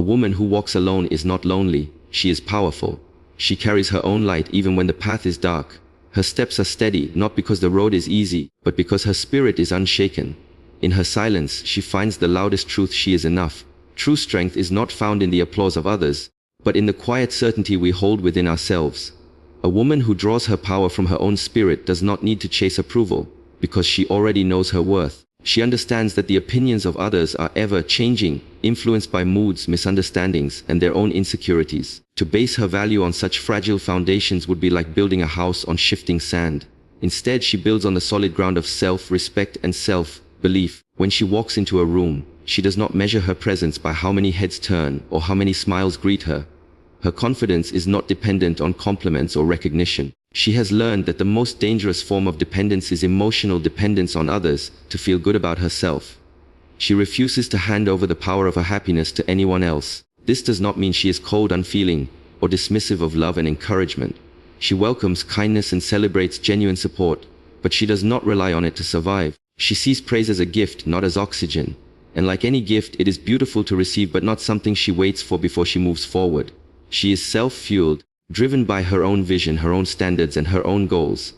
woman who walks alone is not lonely, she is powerful. She carries her own light even when the path is dark. Her steps are steady, not because the road is easy, but because her spirit is unshaken. In her silence, she finds the loudest truth: she is enough. True strength is not found in the applause of others, but in the quiet certainty we hold within ourselves. A woman who draws her power from her own spirit does not need to chase approval, because she already knows her worth. She understands that the opinions of others are ever changing, influenced by moods, misunderstandings, and their own insecurities. To base her value on such fragile foundations would be like building a house on shifting sand. Instead, she builds on the solid ground of self-respect and self-belief. When she walks into a room, she does not measure her presence by how many heads turn or how many smiles greet her. Her confidence is not dependent on compliments or recognition. She has learned that the most dangerous form of dependence is emotional dependence on others to feel good about herself. She refuses to hand over the power of her happiness to anyone else. This does not mean she is cold, unfeeling, or dismissive of love and encouragement. She welcomes kindness and celebrates genuine support, but she does not rely on it to survive. She sees praise as a gift, not as oxygen. And like any gift, it is beautiful to receive, but not something she waits for before she moves forward. She is self-fueled, driven by her own vision, her own standards, and her own goals.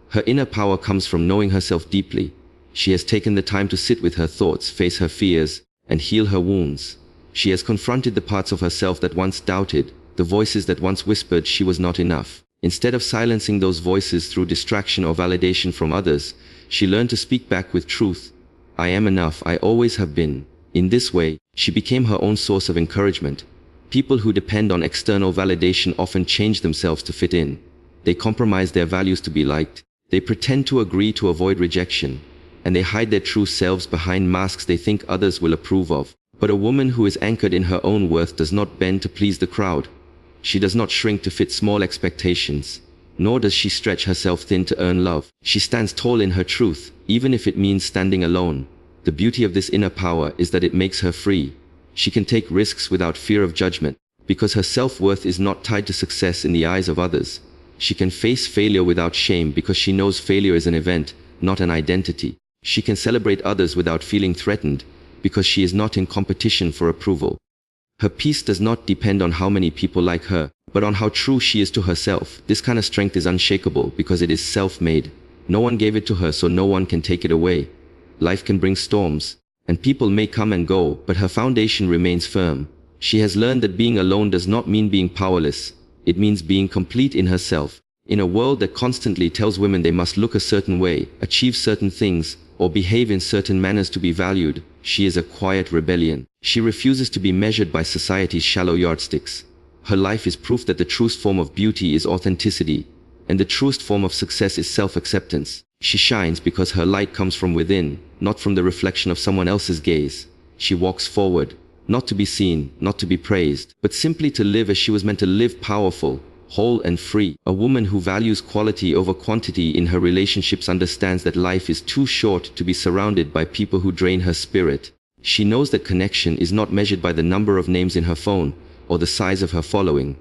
Her inner power comes from knowing herself deeply. She has taken the time to sit with her thoughts, face her fears, and heal her wounds. She has confronted the parts of herself that once doubted, the voices that once whispered she was not enough. Instead of silencing those voices through distraction or validation from others, she learned to speak back with truth. I am enough, I always have been. In this way, she became her own source of encouragement. People who depend on external validation often change themselves to fit in. They compromise their values to be liked. They pretend to agree to avoid rejection. And they hide their true selves behind masks they think others will approve of. But a woman who is anchored in her own worth does not bend to please the crowd. She does not shrink to fit small expectations. Nor does she stretch herself thin to earn love. She stands tall in her truth, even if it means standing alone. The beauty of this inner power is that it makes her free. She can take risks without fear of judgment, because her self-worth is not tied to success in the eyes of others. She can face failure without shame because she knows failure is an event, not an identity. She can celebrate others without feeling threatened, because she is not in competition for approval. Her peace does not depend on how many people like her, but on how true she is to herself. This kind of strength is unshakable because it is self-made. No one gave it to her, so no one can take it away. Life can bring storms, and people may come and go, but her foundation remains firm. She has learned that being alone does not mean being powerless. It means being complete in herself. In a world that constantly tells women they must look a certain way, achieve certain things, or behave in certain manners to be valued, she is a quiet rebellion. She refuses to be measured by society's shallow yardsticks. Her life is proof that the truest form of beauty is authenticity, and the truest form of success is self-acceptance. She shines because her light comes from within, not from the reflection of someone else's gaze. She walks forward, not to be seen, not to be praised, but simply to live as she was meant to live, powerful, whole and free. A woman who values quality over quantity in her relationships understands that life is too short to be surrounded by people who drain her spirit. She knows that connection is not measured by the number of names in her phone or the size of her following,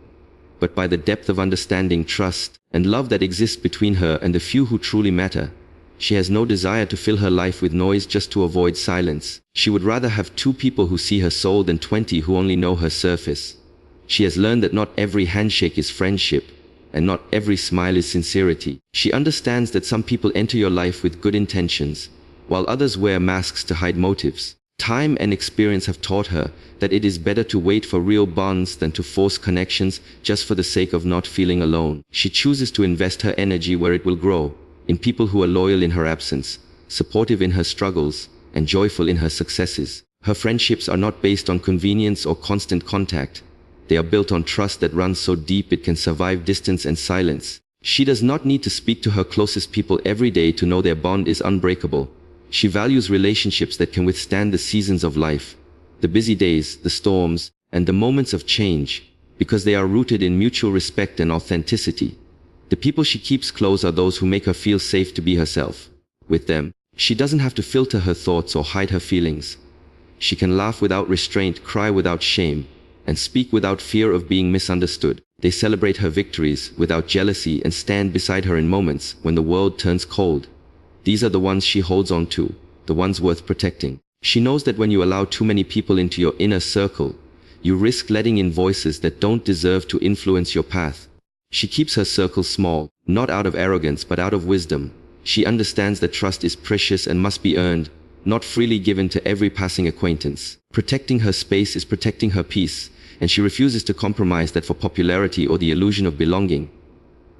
but by the depth of understanding, trust, and love that exists between her and the few who truly matter. She has no desire to fill her life with noise just to avoid silence. She would rather have 2 people who see her soul than 20 who only know her surface. She has learned that not every handshake is friendship, and not every smile is sincerity. She understands that some people enter your life with good intentions, while others wear masks to hide motives. Time and experience have taught her that it is better to wait for real bonds than to force connections just for the sake of not feeling alone. She chooses to invest her energy where it will grow, in people who are loyal in her absence, supportive in her struggles, and joyful in her successes. Her friendships are not based on convenience or constant contact. They are built on trust that runs so deep it can survive distance and silence. She does not need to speak to her closest people every day to know their bond is unbreakable. She values relationships that can withstand the seasons of life, the busy days, the storms, and the moments of change, because they are rooted in mutual respect and authenticity. The people she keeps close are those who make her feel safe to be herself. With them, she doesn't have to filter her thoughts or hide her feelings. She can laugh without restraint, cry without shame, and speak without fear of being misunderstood. They celebrate her victories without jealousy and stand beside her in moments when the world turns cold. These are the ones she holds on to, the ones worth protecting. She knows that when you allow too many people into your inner circle, You risk letting in voices that don't deserve to influence your path. She keeps her circle small, not out of arrogance but out of wisdom. She understands that trust is precious and must be earned, not freely given to every passing acquaintance. Protecting her space is protecting her peace, and she refuses to compromise that for popularity or the illusion of belonging.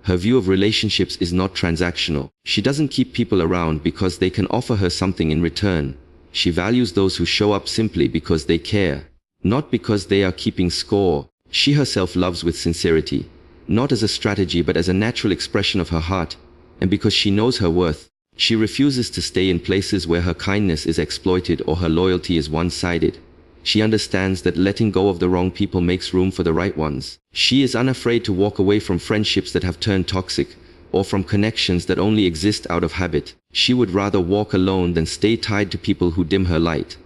Her view of relationships is not transactional. She doesn't keep people around because they can offer her something in return. She values those who show up simply because they care, not because they are keeping score. She herself loves with sincerity, not as a strategy but as a natural expression of her heart, and because she knows her worth, she refuses to stay in places where her kindness is exploited or her loyalty is one-sided. She understands that letting go of the wrong people makes room for the right ones. She is unafraid to walk away from friendships that have turned toxic, or from connections that only exist out of habit. She would rather walk alone than stay tied to people who dim her light.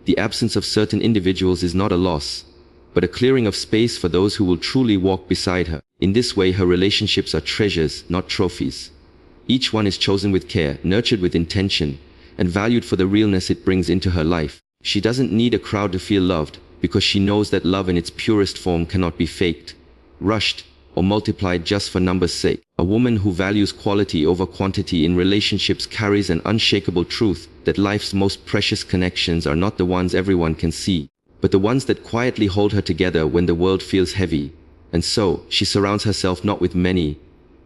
The absence of certain individuals is not a loss, but a clearing of space for those who will truly walk beside her. In this way, her relationships are treasures, not trophies. Each one is chosen with care, nurtured with intention, and valued for the realness it brings into her life. She doesn't need a crowd to feel loved, because she knows that love in its purest form cannot be faked, rushed, or multiplied just for numbers' sake. A woman who values quality over quantity in relationships carries an unshakable truth that life's most precious connections are not the ones everyone can see, but the ones that quietly hold her together when the world feels heavy. And so, she surrounds herself not with many,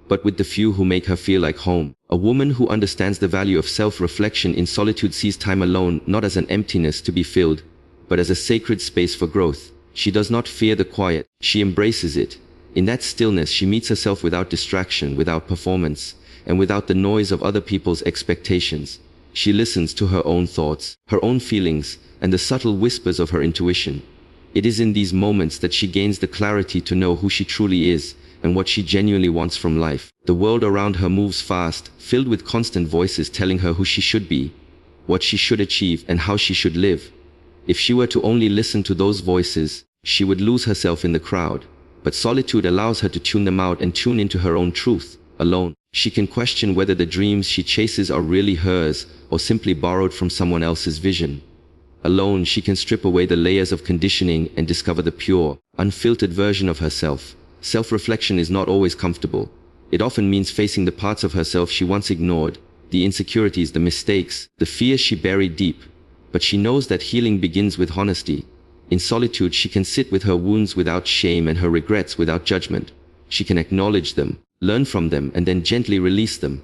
but with the few who make her feel like home. A woman who understands the value of self-reflection in solitude sees time alone not as an emptiness to be filled, but as a sacred space for growth. She does not fear the quiet, she embraces it. In that stillness she meets herself without distraction, without performance, and without the noise of other people's expectations. She listens to her own thoughts, her own feelings, and the subtle whispers of her intuition. It is in these moments that she gains the clarity to know who she truly is, and what she genuinely wants from life. The world around her moves fast, filled with constant voices telling her who she should be, what she should achieve, and how she should live. If she were to only listen to those voices, she would lose herself in the crowd. But solitude allows her to tune them out and tune into her own truth. Alone, she can question whether the dreams she chases are really hers, or simply borrowed from someone else's vision. Alone, she can strip away the layers of conditioning and discover the pure, unfiltered version of herself. Self-reflection is not always comfortable. It often means facing the parts of herself she once ignored, the insecurities, the mistakes, the fears she buried deep. But she knows that healing begins with honesty. In solitude, she can sit with her wounds without shame and her regrets without judgment. She can acknowledge them, learn from them, and then gently release them.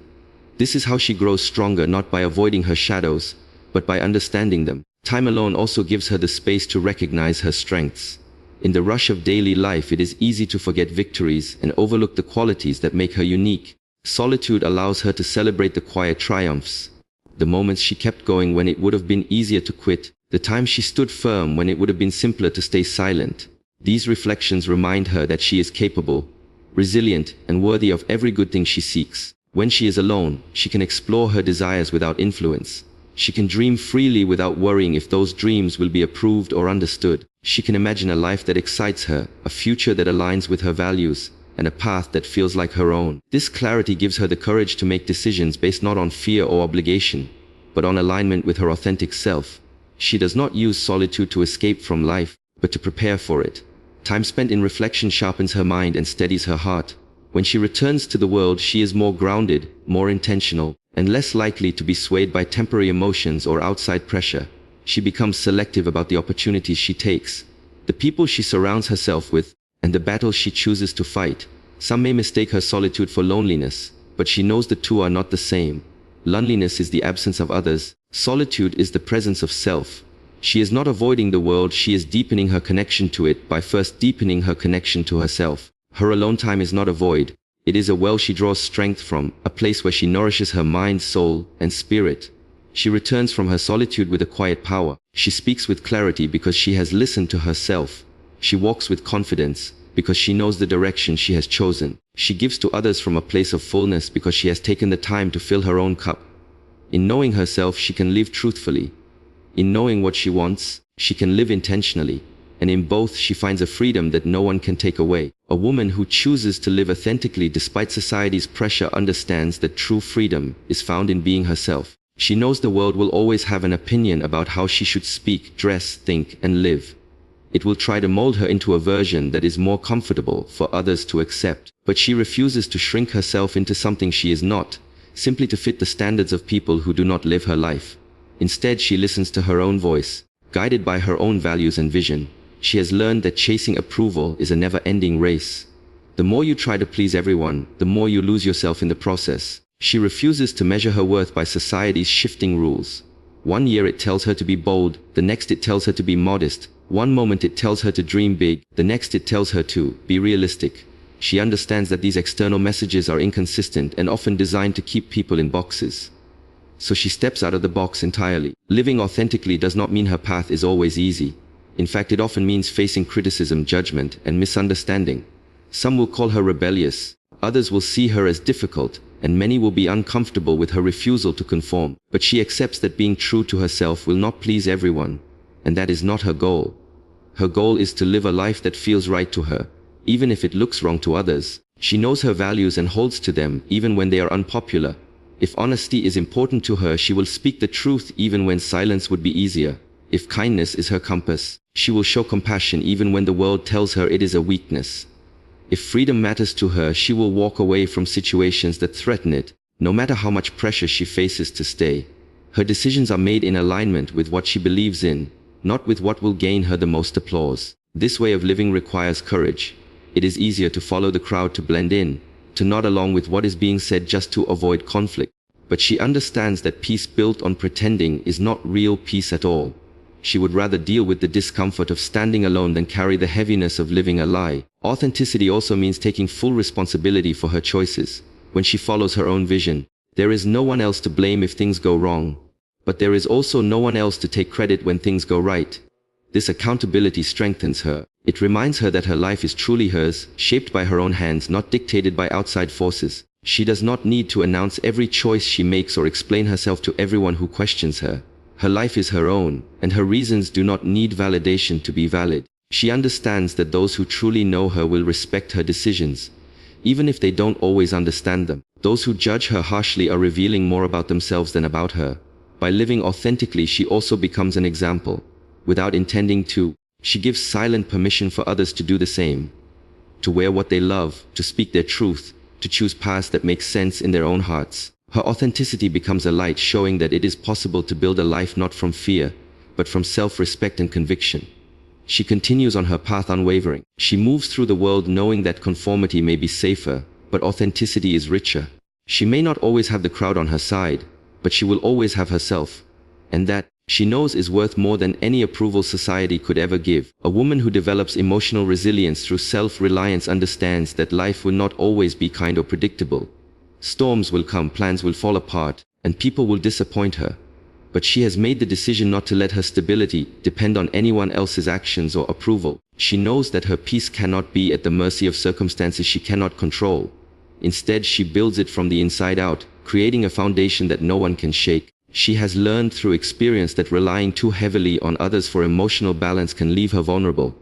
This is how she grows stronger, not by avoiding her shadows, but by understanding them. Time alone also gives her the space to recognize her strengths. In the rush of daily life, it is easy to forget victories and overlook the qualities that make her unique. Solitude allows her to celebrate the quiet triumphs, the moments she kept going when it would have been easier to quit, the times she stood firm when it would have been simpler to stay silent. These reflections remind her that she is capable, resilient, and worthy of every good thing she seeks. When she is alone, she can explore her desires without influence. She can dream freely without worrying if those dreams will be approved or understood. She can imagine a life that excites her, a future that aligns with her values, and a path that feels like her own. This clarity gives her the courage to make decisions based not on fear or obligation, but on alignment with her authentic self. She does not use solitude to escape from life, but to prepare for it. Time spent in reflection sharpens her mind and steadies her heart. When she returns to the world, she is more grounded, more intentional, and less likely to be swayed by temporary emotions or outside pressure. She becomes selective about the opportunities she takes, the people she surrounds herself with, and the battles she chooses to fight. Some may mistake her solitude for loneliness, but she knows the two are not the same. Loneliness is the absence of others. Solitude is the presence of self. She is not avoiding the world, she is deepening her connection to it by first deepening her connection to herself. Her alone time is not a void. It is a well she draws strength from, a place where she nourishes her mind, soul, and spirit. She returns from her solitude with a quiet power. She speaks with clarity because she has listened to herself. She walks with confidence because she knows the direction she has chosen. She gives to others from a place of fullness because she has taken the time to fill her own cup. In knowing herself, she can live truthfully. In knowing what she wants, she can live intentionally. And in both, she finds a freedom that no one can take away. A woman who chooses to live authentically despite society's pressure understands that true freedom is found in being herself. She knows the world will always have an opinion about how she should speak, dress, think, and live. It will try to mold her into a version that is more comfortable for others to accept. But she refuses to shrink herself into something she is not, simply to fit the standards of people who do not live her life. Instead, she listens to her own voice, guided by her own values and vision. She has learned that chasing approval is a never-ending race. The more you try to please everyone, the more you lose yourself in the process. She refuses to measure her worth by society's shifting rules. One year it tells her to be bold, the next it tells her to be modest. One moment it tells her to dream big, the next it tells her to be realistic. She understands that these external messages are inconsistent and often designed to keep people in boxes. So she steps out of the box entirely. Living authentically does not mean her path is always easy. In fact, it often means facing criticism, judgment, and misunderstanding. Some will call her rebellious, others will see her as difficult, and many will be uncomfortable with her refusal to conform. But she accepts that being true to herself will not please everyone, and that is not her goal. Her goal is to live a life that feels right to her, even if it looks wrong to others. She knows her values and holds to them even when they are unpopular. If honesty is important to her, she will speak the truth even when silence would be easier. If kindness is her compass, she will show compassion even when the world tells her it is a weakness. If freedom matters to her, she will walk away from situations that threaten it, no matter how much pressure she faces to stay. Her decisions are made in alignment with what she believes in, not with what will gain her the most applause. This way of living requires courage. It is easier to follow the crowd, to blend in, to nod along with what is being said just to avoid conflict. But she understands that peace built on pretending is not real peace at all. She would rather deal with the discomfort of standing alone than carry the heaviness of living a lie. Authenticity also means taking full responsibility for her choices. When she follows her own vision, there is no one else to blame if things go wrong. But there is also no one else to take credit when things go right. This accountability strengthens her. It reminds her that her life is truly hers, shaped by her own hands, not dictated by outside forces. She does not need to announce every choice she makes or explain herself to everyone who questions her. Her life is her own, and her reasons do not need validation to be valid. She understands that those who truly know her will respect her decisions, even if they don't always understand them. Those who judge her harshly are revealing more about themselves than about her. By living authentically, she also becomes an example. Without intending to, she gives silent permission for others to do the same. To wear what they love, to speak their truth, to choose paths that make sense in their own hearts. Her authenticity becomes a light, showing that it is possible to build a life not from fear, but from self-respect and conviction. She continues on her path unwavering. She moves through the world knowing that conformity may be safer, but authenticity is richer. She may not always have the crowd on her side, but she will always have herself. And that, she knows, is worth more than any approval society could ever give. A woman who develops emotional resilience through self-reliance understands that life will not always be kind or predictable. Storms will come, plans will fall apart, and people will disappoint her. But she has made the decision not to let her stability depend on anyone else's actions or approval. She knows that her peace cannot be at the mercy of circumstances she cannot control. Instead, she builds it from the inside out, creating a foundation that no one can shake. She has learned through experience that relying too heavily on others for emotional balance can leave her vulnerable.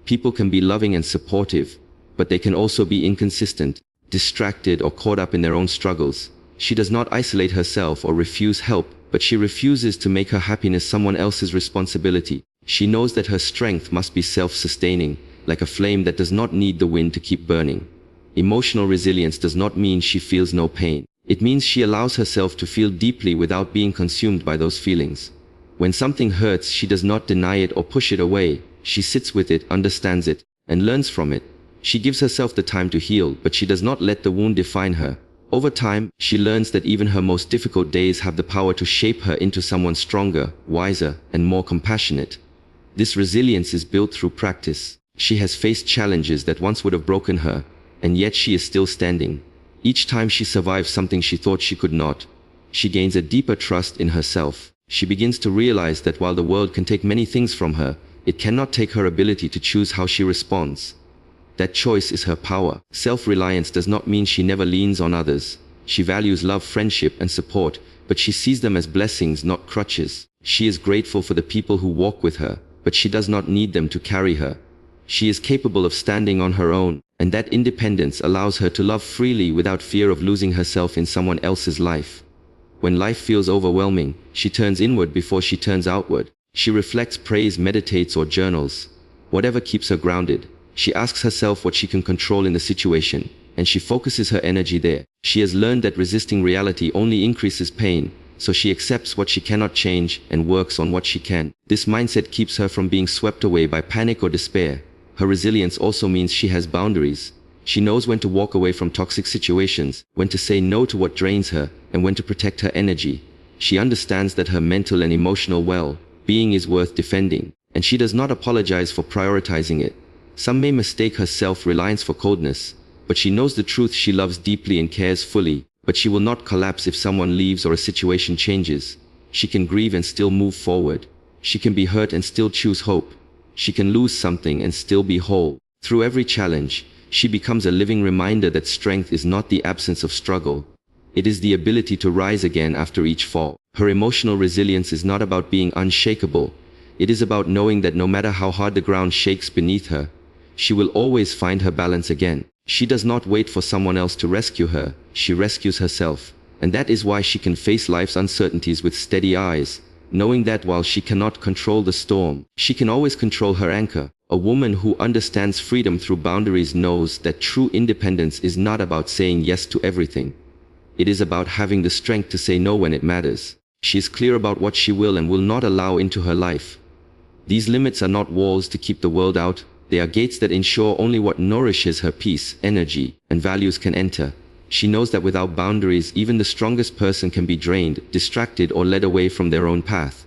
People can be loving and supportive, but they can also be inconsistent, distracted, or caught up in their own struggles. She does not isolate herself or refuse help, but she refuses to make her happiness someone else's responsibility. She knows that her strength must be self-sustaining, like a flame that does not need the wind to keep burning. Emotional resilience does not mean she feels no pain. It means she allows herself to feel deeply without being consumed by those feelings. When something hurts, she does not deny it or push it away. She sits with it, understands it, and learns from it. She gives herself the time to heal, but she does not let the wound define her. Over time, she learns that even her most difficult days have the power to shape her into someone stronger, wiser, and more compassionate. This resilience is built through practice. She has faced challenges that once would have broken her, and yet she is still standing. Each time she survives something she thought she could not, she gains a deeper trust in herself. She begins to realize that while the world can take many things from her, it cannot take her ability to choose how she responds. That choice is her power. Self-reliance does not mean she never leans on others. She values love, friendship, and support, but she sees them as blessings, not crutches. She is grateful for the people who walk with her, but she does not need them to carry her. She is capable of standing on her own, and that independence allows her to love freely without fear of losing herself in someone else's life. When life feels overwhelming, she turns inward before she turns outward. She reflects, prays, meditates, or journals. whatever keeps her grounded. She asks herself what she can control in the situation, and she focuses her energy there. She has learned that resisting reality only increases pain, so she accepts what she cannot change and works on what she can. This mindset keeps her from being swept away by panic or despair. Her resilience also means she has boundaries. She knows when to walk away from toxic situations, when to say no to what drains her, and when to protect her energy. She understands that her mental and emotional well-being is worth defending, and she does not apologize for prioritizing it. Some may mistake her self-reliance for coldness, but she knows the truth. She loves deeply and cares fully, but she will not collapse if someone leaves or a situation changes. She can grieve and still move forward. She can be hurt and still choose hope. She can lose something and still be whole. Through every challenge, she becomes a living reminder that strength is not the absence of struggle. It is the ability to rise again after each fall. Her emotional resilience is not about being unshakable. It is about knowing that no matter how hard the ground shakes beneath her, she will always find her balance again. She does not wait for someone else to rescue her. She rescues herself. And that is why she can face life's uncertainties with steady eyes, knowing that while she cannot control the storm, she can always control her anchor. A woman who understands freedom through boundaries knows that true independence is not about saying yes to everything. It is about having the strength to say no when it matters. She is clear about what she will and will not allow into her life. These limits are not walls to keep the world out. They are gates that ensure only what nourishes her peace, energy, and values can enter. She knows that without boundaries, even the strongest person can be drained, distracted, or led away from their own path.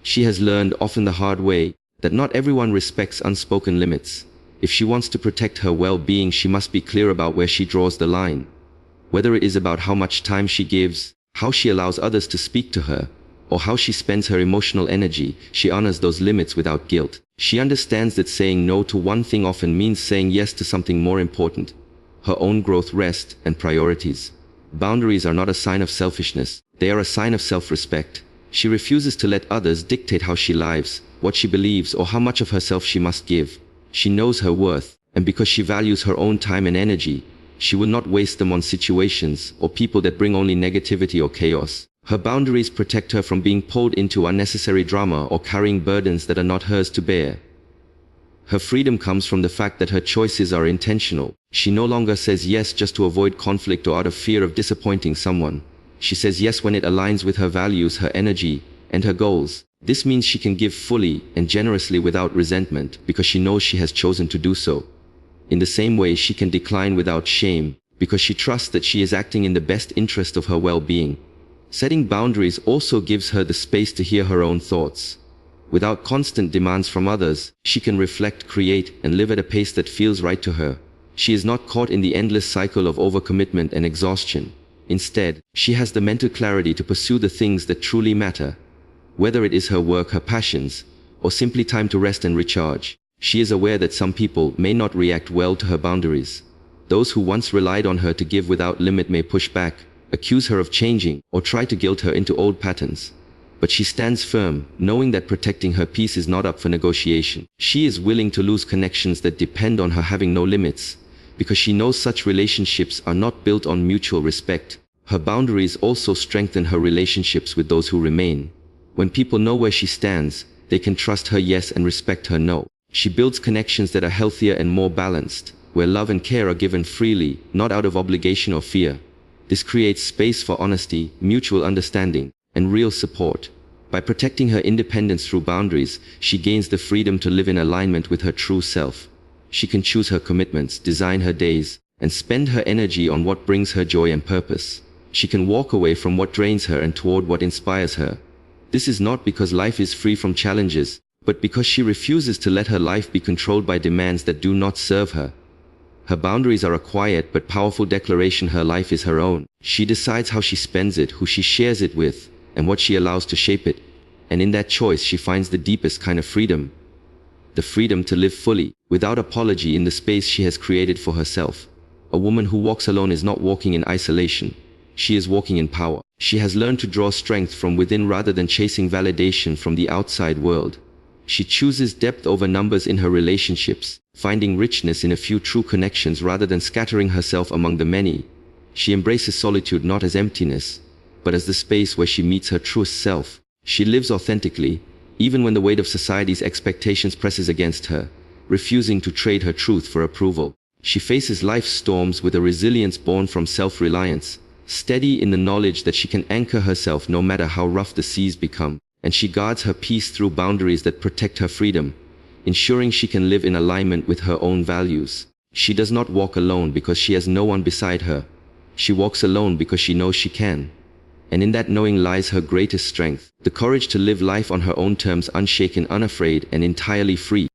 She has learned, often the hard way, that not everyone respects unspoken limits. If she wants to protect her well-being, she must be clear about where she draws the line. Whether it is about how much time she gives, how she allows others to speak to her, or how she spends her emotional energy, she honors those limits without guilt. She understands that saying no to one thing often means saying yes to something more important: her own growth, rest, and priorities. Boundaries are not a sign of selfishness. They are a sign of self-respect. She refuses to let others dictate how she lives, what she believes, or how much of herself she must give. She knows her worth, and because she values her own time and energy, she will not waste them on situations or people that bring only negativity or chaos. Her boundaries protect her from being pulled into unnecessary drama or carrying burdens that are not hers to bear. Her freedom comes from the fact that her choices are intentional. She no longer says yes just to avoid conflict or out of fear of disappointing someone. She says yes when it aligns with her values, her energy, and her goals. This means she can give fully and generously without resentment because she knows she has chosen to do so. In the same way, she can decline without shame because she trusts that she is acting in the best interest of her well-being. Setting boundaries also gives her the space to hear her own thoughts. Without constant demands from others, she can reflect, create, and live at a pace that feels right to her. She is not caught in the endless cycle of overcommitment and exhaustion. Instead, she has the mental clarity to pursue the things that truly matter. Whether it is her work, her passions, or simply time to rest and recharge, she is aware that some people may not react well to her boundaries. Those who once relied on her to give without limit may push back, accuse her of changing, or try to guilt her into old patterns. But she stands firm, knowing that protecting her peace is not up for negotiation. She is willing to lose connections that depend on her having no limits, because she knows such relationships are not built on mutual respect. Her boundaries also strengthen her relationships with those who remain. When people know where she stands, they can trust her yes and respect her no. She builds connections that are healthier and more balanced, where love and care are given freely, not out of obligation or fear. This creates space for honesty, mutual understanding, and real support. By protecting her independence through boundaries, she gains the freedom to live in alignment with her true self. She can choose her commitments, design her days, and spend her energy on what brings her joy and purpose. She can walk away from what drains her and toward what inspires her. This is not because life is free from challenges, but because she refuses to let her life be controlled by demands that do not serve her. Her boundaries are a quiet but powerful declaration her life is her own. She decides how she spends it, who she shares it with, and what she allows to shape it. And in that choice, she finds the deepest kind of freedom. The freedom to live fully, without apology, in the space she has created for herself. A woman who walks alone is not walking in isolation. She is walking in power. She has learned to draw strength from within rather than chasing validation from the outside world. She chooses depth over numbers in her relationships, finding richness in a few true connections rather than scattering herself among the many. She embraces solitude not as emptiness, but as the space where she meets her truest self. She lives authentically, even when the weight of society's expectations presses against her. refusing to trade her truth for approval. She faces life's storms with a resilience born from self-reliance, steady in the knowledge that she can anchor herself no matter how rough the seas become, and she guards her peace through boundaries that protect her freedom, ensuring she can live in alignment with her own values. She does not walk alone because she has no one beside her. She walks alone because she knows she can. And in that knowing lies her greatest strength, the courage to live life on her own terms, unshaken, unafraid, and entirely free.